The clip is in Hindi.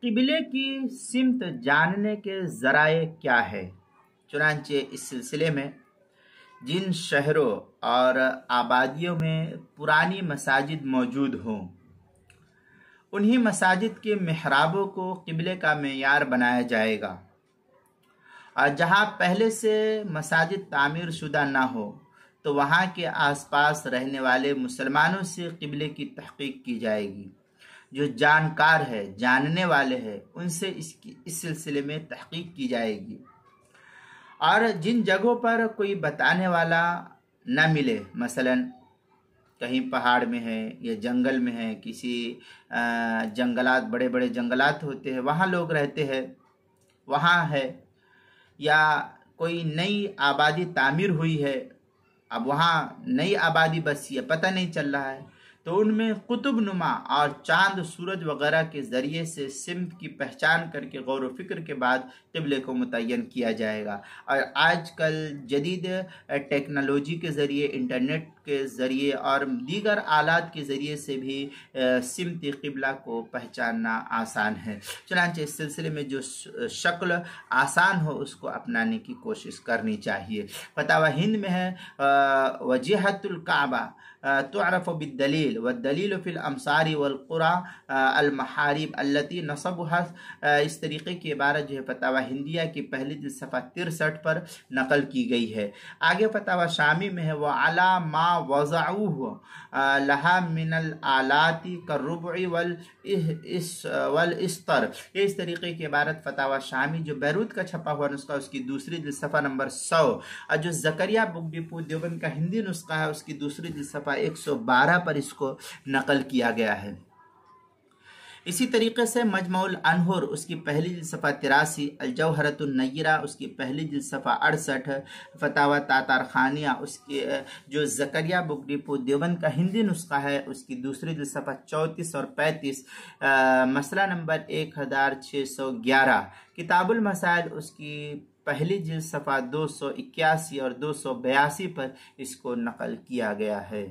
क़िबले की सिमत जानने के ज़राए क्या है। चुनांचे इस सिलसिले में जिन शहरों और आबादियों में पुरानी मसाजिद मौजूद हों, उन्हीं मसाजिद के मिहराबों को क़िबले का मेयार बनाया जाएगा, और जहाँ पहले से मसाजिद तामीर शुदा ना हो तो वहाँ के आसपास रहने वाले मुसलमानों से क़िबले की तहक़ीक़ की जाएगी। जो जानकार है, जानने वाले हैं, उनसे इस सिलसिले में तहक़ीक़ की जाएगी। और जिन जगहों पर कोई बताने वाला ना मिले, मसलन कहीं पहाड़ में है या जंगल में है, किसी जंगलात, बड़े बड़े जंगलात होते हैं, वहाँ लोग रहते हैं, वहाँ है, या कोई नई आबादी तामीर हुई है, अब वहाँ नई आबादी बसी है, पता नहीं चल रहा है, तो उनमें कुतुब नुमा और चांद सूरज वगैरह के ज़रिए से सिमत की पहचान करके गौर व फिक्र के बाद क़िबले को मुतय्यन किया जाएगा। और आजकल जदीद टेक्नोलॉजी के ज़रिए, इंटरनेट के ज़रिए और दीगर आलात के ज़रिए से भी सिमत क़िबला को पहचानना आसान है। चुनांचे इस सिलसिले में जो शक्ल आसान हो उसको अपनाने की कोशिश करनी चाहिए। फतावा हिंद में है वजहतुल काबा तुअरफ़ु बिद्दलील वद्दलील फिल अमसारी वल क़ुरा अल महारिब अल्लती नसबुहा। इस तरीके की इबारत जो है फतावा हिंदिया की पहली जिल्द सफ़ा 63 पर नकल की गई है। आगे फतावा शामी में है व अला मा वज़अूहु लहा मिनल आलाती कर्रुबई वल इस्तर। इस तरीके की इबारत फतावा शामी जो बैरूत का छपा हुआ नुस्खा उसकी दूसरी जिल्द सफ़ा नंबर 100, और जो ज़करिया बुक डिपो देवबंद का हिंदी नुस्खा है उसकी दूसरी जिल्द सफ़ा 112 पर इसको नकल किया गया है। इसी तरीके से मजमुउल अनहुर उसकी पहली जिल्द सफ़ा 83, अल जौहरतुन नय्यरा उसकी पहली जिल्द सफ़ा 68, फतावा तातार खानिया उसकी जो ज़करिया बुक डिपो देवबंद का हिंदी नुस्खा है उसकी दूसरी जिल्द सफ़ा 34 और 35, मसला नंबर 1611, किताबुल मसाइल उसकी पहली जिल्द सफ़ा 281 और 282 पर इसको नकल किया गया है।